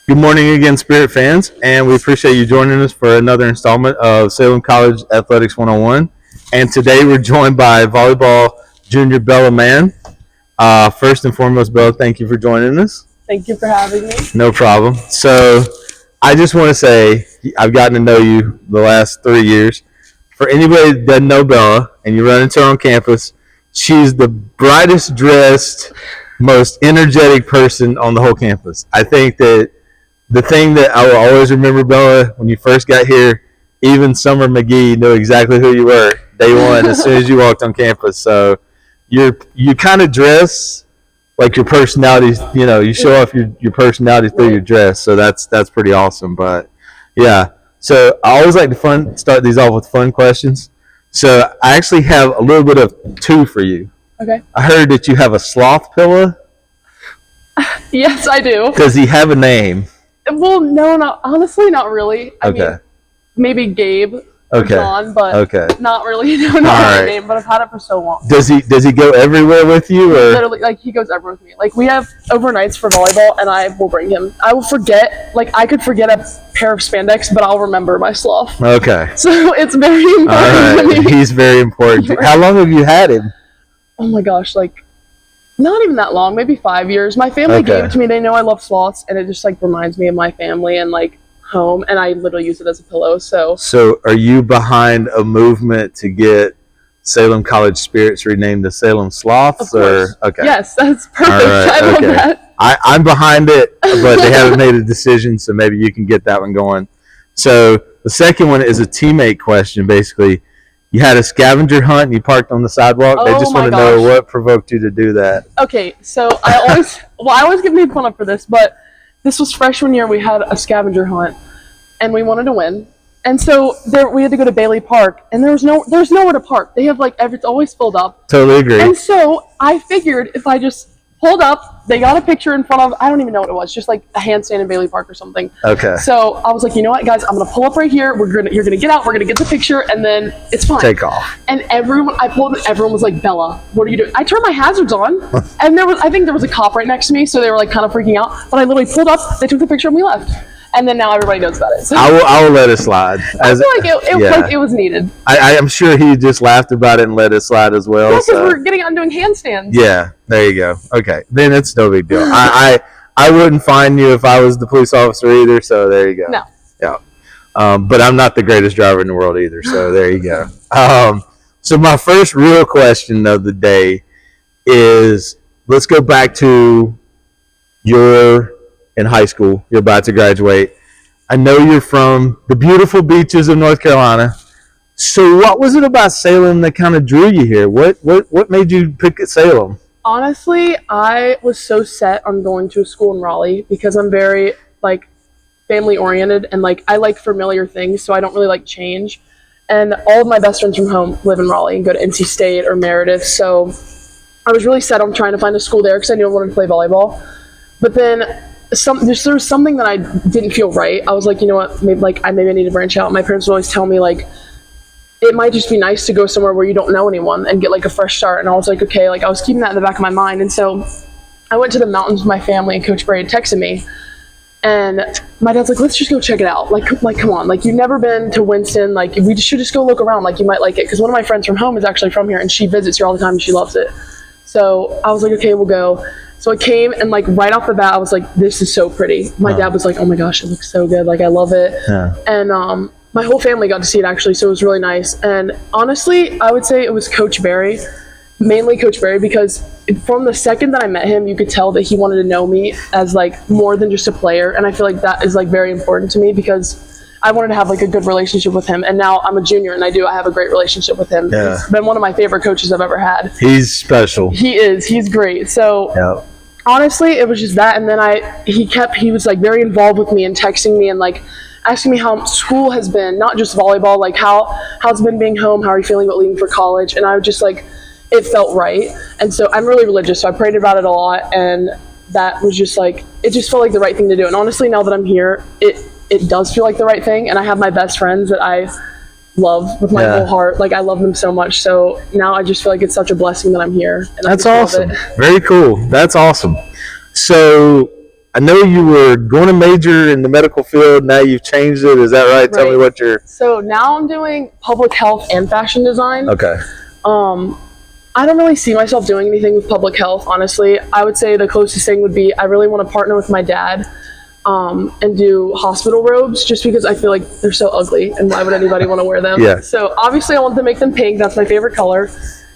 Good morning again, Spirit fans, and we appreciate you joining us for another installment of Salem College Athletics 101. And today we're joined by volleyball junior Bella Mann. First and foremost, Bella, thank you for joining us. Thank you for having me. No problem. So I just want to say I've gotten to know you the last 3 years. For anybody that doesn't know Bella and you run into her on campus, she's the brightest dressed, most energetic person on the whole campus. I think that the thing that I will always remember, Bella, when you first got here, even Summer McGee knew exactly who you were day one as soon as you walked on campus. So you kind of dress like your personality. You know, you show off your personality through your dress. So that's pretty awesome. But yeah, so I always like to start these off with fun questions. So I actually have a little bit of two for you. Okay. I heard that you have a sloth pillow. Yes, I do. Does he have a name? Well, no, honestly, not really. I mean, maybe Gabe or John, but not really. No, not my name, but I've had it for so long. Does he go everywhere with you? Or? Literally, like, he goes everywhere with me. Like, we have overnights for volleyball, and I will bring him. I will forget, like, I could forget a pair of spandex, but I'll remember my sloth. Okay. So it's very important to me. He's very important. How long have you had him? Oh my gosh, like, not even that long, maybe 5 years. My family gave it to me. They know I love sloths, and it just, like, reminds me of my family and, like, home, and I literally use it as a pillow. So are you behind a movement to get Salem College Spirits renamed the Salem Sloths? Or yes, that's perfect. I love that. I'm behind it, but they haven't made a decision, so maybe you can get that one going. So the second one is a teammate question, basically. You had a scavenger hunt and you parked on the sidewalk. They just want to know what provoked you to do that. Okay, so I always get made fun of for this, but this was freshman year. We had a scavenger hunt, and we wanted to win. And so we had to go to Bailey Park, and there's nowhere to park. They have it's always filled up. Totally agree. And so I figured if I just pulled up, they got a picture in front of, I don't even know what it was, just like a handstand in Bailey Park or something. Okay. So I was like, you know what, guys, I'm gonna pull up right here. You're gonna get out. We're gonna get the picture, and then it's fine. Take off. And I pulled it. Everyone was like, Bella, what are you doing? I turned my hazards on, and I think there was a cop right next to me, so they were like kind of freaking out. But I literally pulled up. They took the picture, and we left. And then now everybody knows about it. So I will let it slide. I feel like it was needed. I am sure he just laughed about it and let it slide as well. Yeah, because we're getting out and doing handstands. Yeah, there you go. Okay, then it's no big deal. I wouldn't fine you if I was the police officer either, so there you go. No. Yeah. But I'm not the greatest driver in the world either, so there you go. So my first real question of the day is, let's go back to in high school. You're about to graduate. I know you're from the beautiful beaches of North Carolina. So what was it about Salem that kind of drew you here? What made you pick Salem? Honestly, I was so set on going to a school in Raleigh because I'm very family oriented, and I like familiar things, so I don't really like change. And all of my best friends from home live in Raleigh and go to NC State or Meredith. So I was really set on trying to find a school there because I knew I wanted to play volleyball. But then there was something that I didn't feel right. I was like, you know what, maybe I need to branch out. My parents would always tell me it might just be nice to go somewhere where you don't know anyone and get a fresh start. And I was like, okay, I was keeping that in the back of my mind. And so I went to the mountains with my family, and Coach Braid texted me. And my dad's like, let's just go check it out. Come on. You've never been to Winston. We should just go look around. You might like it. Because one of my friends from home is actually from here, and she visits here all the time, and she loves it. So I was like, okay, we'll go. So I came, and right off the bat, I was like, this is so pretty. My dad was like, oh my gosh, it looks so good. I love it. Yeah. And my whole family got to see it, actually, so it was really nice. And honestly, I would say it was Coach Barry, mainly Coach Barry, because from the second that I met him, you could tell that he wanted to know me as more than just a player. And I feel like that is very important to me, because I wanted to have a good relationship with him. And now I'm a junior, and I have a great relationship with him. Yeah. He's been one of my favorite coaches I've ever had. He's special. He is. He's great. So honestly, it was just that. And then he was very involved with me and texting me and asking me how school has been, not just volleyball, how's it been being home, how are you feeling about leaving for college? And I was just it felt right. And so I'm really religious, so I prayed about it a lot, and that was just it just felt like the right thing to do. And honestly, now that I'm here, it does feel like the right thing, and I have my best friends that I love with my whole heart. I love them so much, so now I just feel like it's such a blessing that I'm here. And that's awesome. Very cool. That's awesome. So I know you were going to major in the medical field. Now you've changed it. Is that right? Tell me what you're. So now I'm doing public health and fashion design. Okay. I don't really see myself doing anything with public health, honestly. I would say the closest thing would be I really want to partner with my dad and do hospital robes, just because I feel like they're so ugly and why would anybody want to wear them? Yeah. So obviously I want to make them pink. That's my favorite color.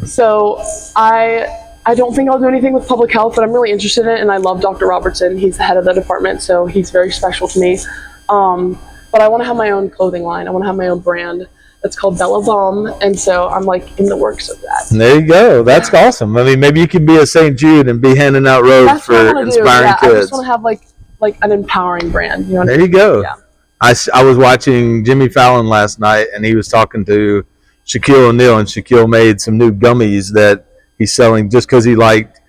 So I don't think I'll do anything with public health, but I'm really interested in it, and I love Dr. Robertson. He's the head of the department, so he's very special to me. But I want to have my own clothing line. I want to have my own brand. It's called Bella Balm, and so I'm like in the works of that. There you go. That's awesome. I mean, maybe you could be a St. Jude and be handing out robes for inspiring kids. I just want to have like an empowering brand. You know there you go. Yeah. I was watching Jimmy Fallon last night, and he was talking to Shaquille O'Neal, and Shaquille made some new gummies that he's selling just because he liked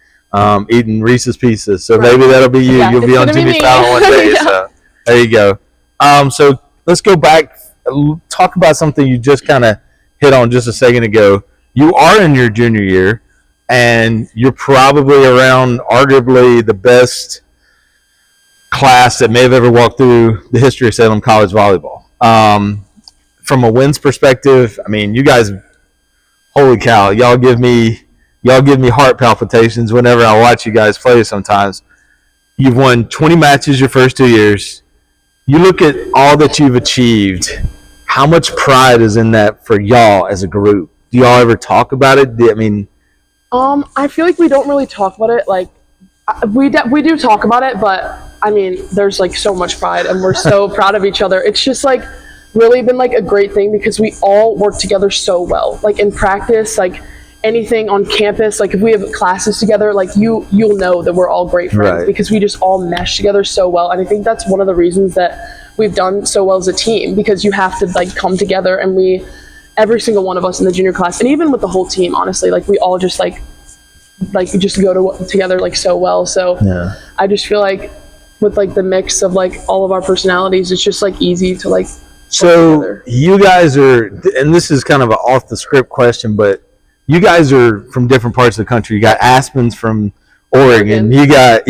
eating Reese's Pieces. So maybe that'll be you. You'll be on Jimmy Fallon one day. So there you go. So let's go back. Talk about something you just kind of hit on just a second ago. You are in your junior year, and you're probably around arguably the best class that may have ever walked through the history of Salem College volleyball. From a wins perspective, I mean, you guys, holy cow, y'all give me heart palpitations whenever I watch you guys play sometimes. You've won 20 matches your first 2 years. You look at all that you've achieved. How much pride is in that for y'all as a group? Do y'all ever talk about it? I feel like we don't really talk about it. Like, we do talk about it, but I mean, there's like so much pride, and we're so proud of each other. It's just like really been like a great thing because we all work together so well. Like in practice, like anything on campus, like if we have classes together, like you'll know that we're all great friends because we just all mesh together so well. And I think that's one of the reasons that we've done so well as a team, because you have to like come together, and every single one of us in the junior class, and even with the whole team, honestly, like we all just like just go together like so well. So I just feel like with like the mix of like all of our personalities, it's just like easy to like. So you guys are, and this is kind of an off the script question, but you guys are from different parts of the country. You got Aspen's from Oregon. You got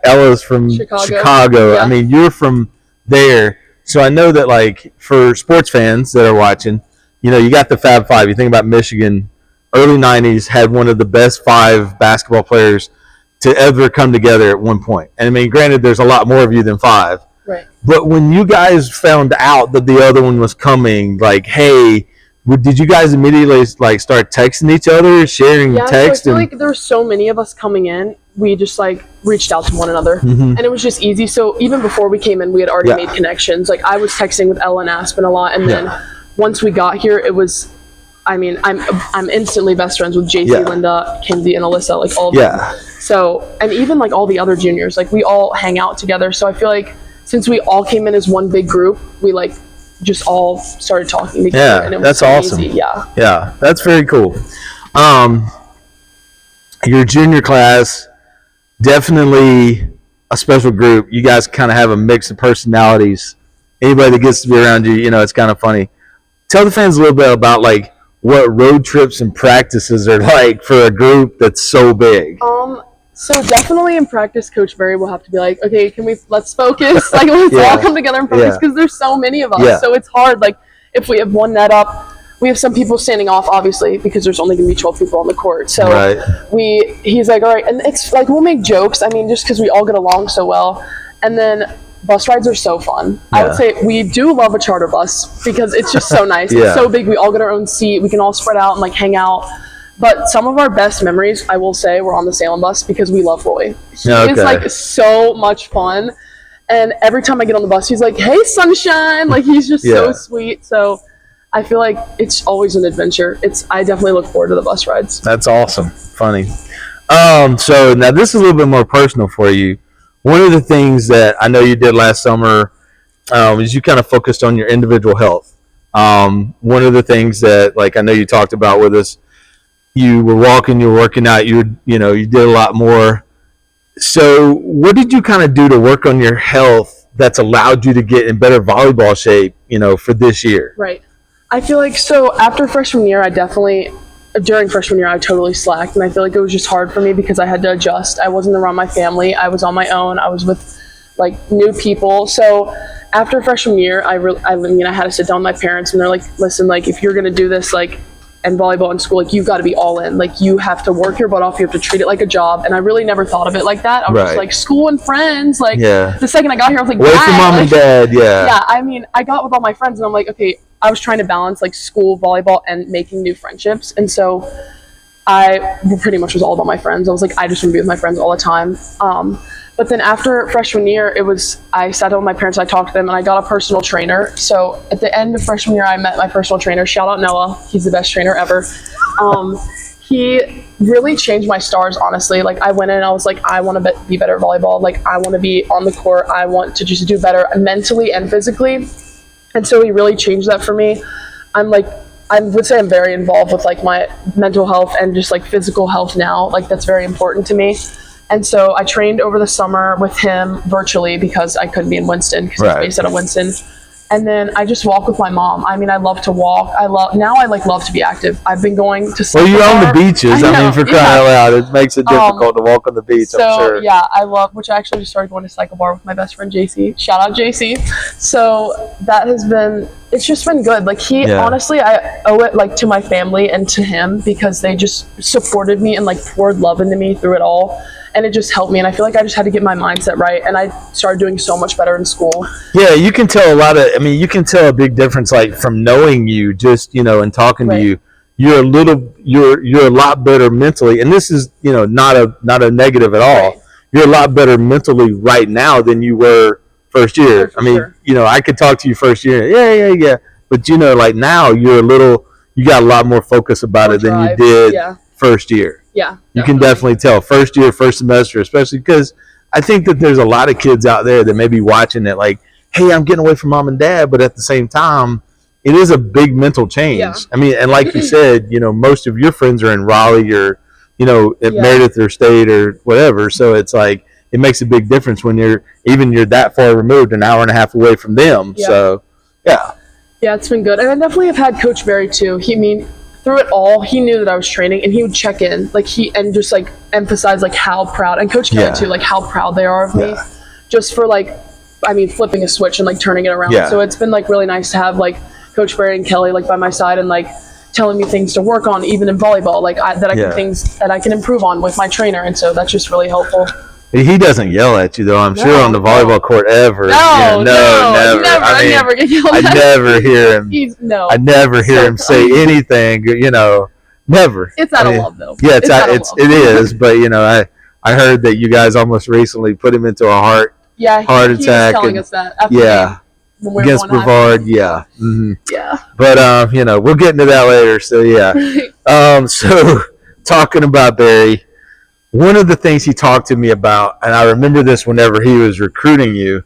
Ella's from Chicago. Yeah. I mean, you're from there. So I know that like for sports fans that are watching, you know, you got the Fab Five. You think about Michigan, early 90s had one of the best 5 basketball players to ever come together at one point. And I mean, granted, there's a lot more of you than 5. Right. But when you guys found out that the other one was coming, like, hey, did you guys immediately like start texting each other, sharing text? So I feel like there were so many of us coming in, we just like reached out to one another, and it was just easy. So even before we came in, we had already made connections. Like I was texting with Ella and Aspen a lot, and then once we got here, it was, I mean, I'm instantly best friends with JC, Linda, Kinsey, and Alyssa, like all of them. So, and even like all the other juniors, like we all hang out together. So I feel like since we all came in as one big group, we like just all started talking together. Yeah, and it was that's awesome. easy. Yeah, that's very cool. Your junior class, definitely a special group. You guys kind of have a mix of personalities. Anybody that gets to be around you, you know, it's kind of funny. Tell the fans a little bit about like what road trips and practices are like for a group that's so big. So definitely in practice, Coach Berry will have to be like, okay, let's focus. Like let's all come together and focus because there's so many of us. So it's hard. Like if we have one net up, we have some people standing off, obviously, because there's only going to be 12 people on the court. So he's like, all right. And it's like, we'll make jokes. I mean, just because we all get along so well. And then bus rides are so fun. I would say we do love a charter bus because it's just so nice. It's so big. We all get our own seat. We can all spread out and like hang out. But some of our best memories, I will say, were on the Salem bus because we love Roy. He's like so much fun. And every time I get on the bus, he's like, hey, sunshine. Like he's just so sweet. So I feel like it's always an adventure. I definitely look forward to the bus rides. That's awesome. Funny. So now this is a little bit more personal for you. One of the things that I know you did last summer is you kind of focused on your individual health. One of the things that, like, I know you talked about with us, you were walking, you were working out, you did a lot more. So what did you kind of do to work on your health that's allowed you to get in better volleyball shape, for this year? Right. I feel like, so after freshman year, during freshman year, I totally slacked, and I feel like it was just hard for me because I had to adjust. I wasn't around my family. I was on my own. I was with like new people. So after freshman year, I mean, I had to sit down with my parents, and they're like, listen, like if you're gonna do this, like, and volleyball in school, like you've got to be all in. Like you have to work your butt off. You have to treat it like a job. And I really never thought of it like that. I was just like school and friends. Like the second I got here, I was like, away from mom and dad. Yeah. I mean, I got with all my friends, and I'm like, okay, I was trying to balance like school, volleyball, and making new friendships. And so I pretty much was all about my friends. I was like, I just want to be with my friends all the time. But then after freshman year, I sat down with my parents, I talked to them, and I got a personal trainer. So at the end of freshman year, I met my personal trainer. Shout out Noah. He's the best trainer ever. He really changed my stars, honestly. Like I went in and I was like, I want to be better at volleyball. Like I want to be on the court. I want to just do better mentally and physically. And so he really changed that for me. I would say I'm very involved with like my mental health and just like physical health now. Like that's very important to me. And so I trained over the summer with him virtually because I couldn't be in Winston because he's based out of Winston. And then I just walk with my mom. I mean, I love to walk. I love to be active. I've been going to Well, you're on the beaches. I mean, for crying out loud, it makes it difficult to walk on the beach, I'm sure. Yeah, which I actually just started going to cycle bar with my best friend, JC. Shout out, JC. So it's just been good. Like honestly, I owe it like to my family and to him because they just supported me and like poured love into me through it all. And it just helped me, and I feel like I just had to get my mindset right, and I started doing so much better in school. Yeah, you can tell you can tell a big difference, like from knowing you, just and talking to you. You're a lot better mentally, and this is not a negative at all. Right. You're a lot better mentally right now than you were first year. I mean, sure. I could talk to you first year, yeah, but like now you got a lot more focus about it than you did first year. Yeah, you can definitely tell first year, first semester, especially because I think that there's a lot of kids out there that may be watching it like, hey, I'm getting away from mom and dad, but at the same time, it is a big mental change. Yeah. I mean, and like you said, most of your friends are in Raleigh or, at Meredith or State or whatever. So it's like, it makes a big difference when you're that far removed, an hour and a half away from them. Yeah. So, yeah. Yeah, it's been good. And I definitely have had Coach Berry too. Through it all, he knew that I was training, and he would check in, and just like emphasize like how proud, and Coach Kelly too, like how proud they are of me, just for flipping a switch and like turning it around. Yeah. So it's been like really nice to have like Coach Berry and Kelly like by my side and like telling me things to work on, even in volleyball, like things that I can improve on with my trainer, and so that's just really helpful. He doesn't yell at you, though, I'm sure, on the volleyball court ever. No, never. I never get yelled at. I never hear him. I never hear him say anything, never. It's out of love, though. Yeah, it is, but, I heard that you guys almost recently put him into a heart attack. He was telling us that after against Brevard, yeah. Mm-hmm. Yeah. But, we'll get into that later, so, yeah. So, talking about Barry, one of the things he talked to me about, and I remember this whenever he was recruiting you,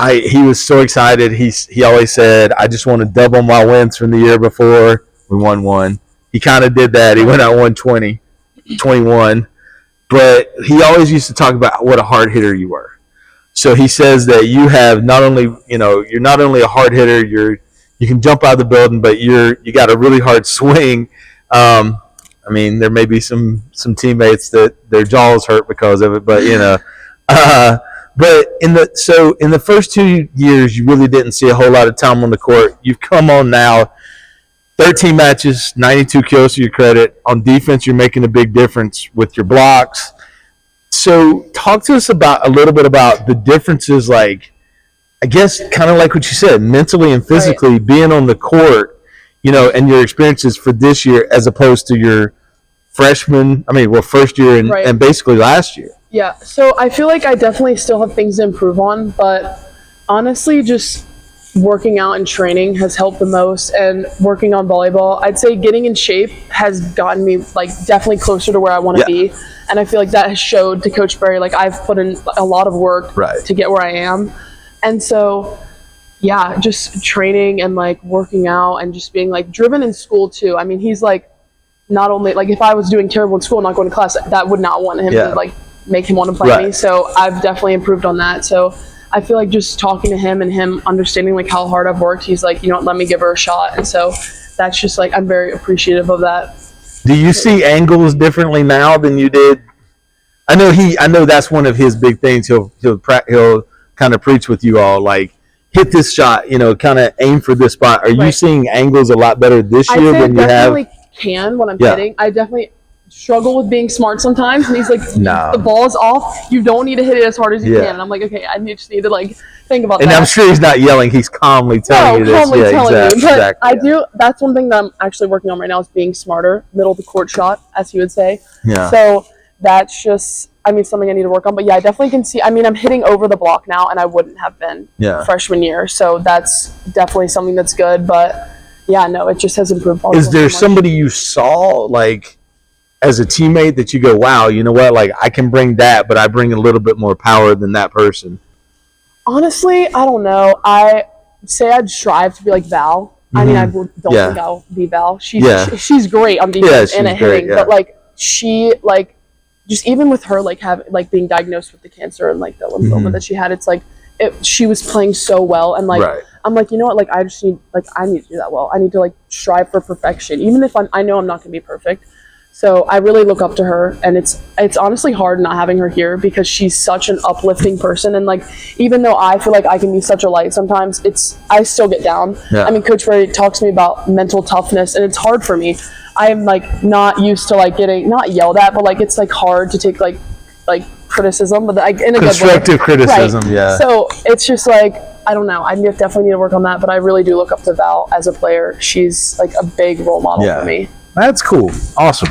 he was so excited. He always said, I just want to double my wins from the year before. We won one. He kind of did that. He went out 120, 21. But he always used to talk about what a hard hitter you were. So he says that you have not only, you're not only a hard hitter, you can jump out of the building, but you got a really hard swing. I mean, there may be some teammates that their jaws hurt because of it, but but in the first 2 years, you really didn't see a whole lot of time on the court. You've come on now, 13 matches, 92 kills to your credit. On defense, you're making a big difference with your blocks. So, talk to us a little bit about the differences, like I guess kind of like what you said, mentally and physically being on the court. And your experiences for this year as opposed to your first year and basically last year. Yeah, so I feel like I definitely still have things to improve on, but honestly, just working out and training has helped the most, and working on volleyball, I'd say getting in shape has gotten me like definitely closer to where I want to be, and I feel like that has showed to Coach Berry, like I've put in a lot of work to get where I am, and so yeah, just training and like working out and just being like driven in school too. I mean, he's like, not only like if I was doing terrible in school and not going to class, that would not want him to like make him want to play me. So I've definitely improved on that. So I feel like just talking to him and him understanding like how hard I've worked, he's like, let me give her a shot. And so that's just like, I'm very appreciative of that. Do you see angles differently now than you did? I know that's one of his big things. He'll kind of preach with you all, like hit this shot, kind of aim for this spot. Are you seeing angles a lot better this year than you have? I definitely can when I'm hitting. I definitely struggle with being smart sometimes, and he's like, no, the ball's off, you don't need to hit it as hard as you can. And I'm like, okay, I just need to like think about that. And I'm sure he's not yelling, he's calmly telling you this. But I do, that's one thing that I'm actually working on right now, is being smarter, middle of the court shot, as he would say. So that's just, something I need to work on. But I definitely can see, I'm hitting over the block now, and I wouldn't have been freshman year, so that's definitely something that's good. But it just has improved. Is there somebody you saw, like, as a teammate that you go, wow, you know what, like I can bring that, but I bring a little bit more power than that person? Honestly, I don't know. I say I'd strive to be like Val. I don't think I'll be Val. She's great on defense and at hitting, but like she, like, just even with her being diagnosed with the cancer and like the lymphoma that she had, it's like she was playing so well, and like I'm like, you know what, like I just need, like I need to do that well. I need to like strive for perfection, even if I know I'm not going to be perfect. So I really look up to her, and it's honestly hard not having her here, because she's such an uplifting person, and like even though I feel like I can be such a light sometimes, I still get down. Coach Ray talks to me about mental toughness, and it's hard for me. I am like not used to like getting not yelled at, but like it's like hard to take like criticism, but like in a constructive criticism. So it's just like, I don't know. I definitely need to work on that, but I really do look up to Val as a player. She's like a big role model for me. That's cool. Awesome.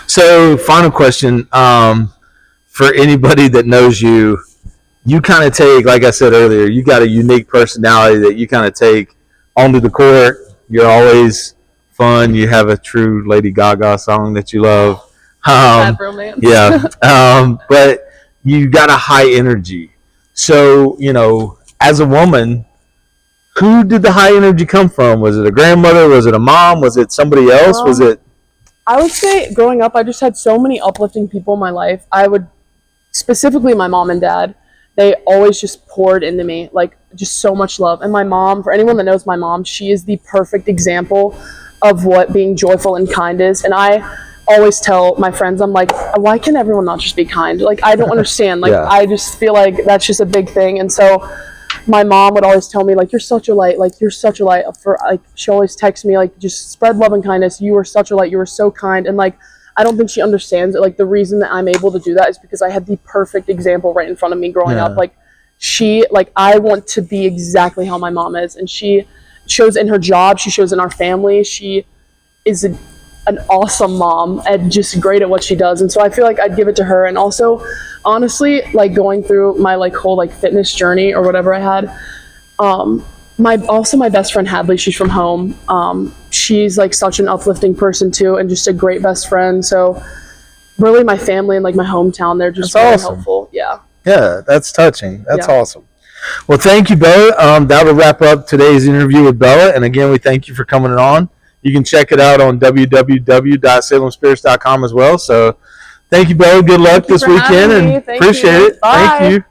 So, final question. For anybody that knows you, you kind of take, like I said earlier, you got a unique personality that you kind of take onto the court. You're always fun. You have a true Lady Gaga song that you love. Bad romance. But you got a high energy. So, as a woman, who did the high energy come from? Was it a grandmother? Was it a mom? Was it somebody else? Was it? I would say growing up, I just had so many uplifting people in my life. Specifically my mom and dad, they always just poured into me, like just so much love. And my mom, for anyone that knows my mom, she is the perfect example of what being joyful and kind is. And I always tell my friends, I'm like, why can everyone not just be kind? Like, I don't understand. Like, I just feel like that's just a big thing. And so my mom would always tell me, like, you're such a light. Like, you're such a light. She always texts me, like, just spread love and kindness. You are such a light. You are so kind. And, like, I don't think she understands it. Like, the reason that I'm able to do that is because I had the perfect example right in front of me growing up. Like, I want to be exactly how my mom is. And she shows in her job. She shows in our family. She is an awesome mom and just great at what she does. And so I feel like I'd give it to her. And also, honestly, like going through my whole fitness journey or whatever I had, my best friend Hadley, she's from home. She's like such an uplifting person too, and just a great best friend. So really my family and like my hometown, they're just really helpful. Yeah, that's touching. That's awesome. Well, thank you, Bella. That'll wrap up today's interview with Bella. And again, we thank you for coming on. You can check it out on www.salemspirits.com as well. So thank you, Bella. Good luck this weekend, and appreciate it. Thank you.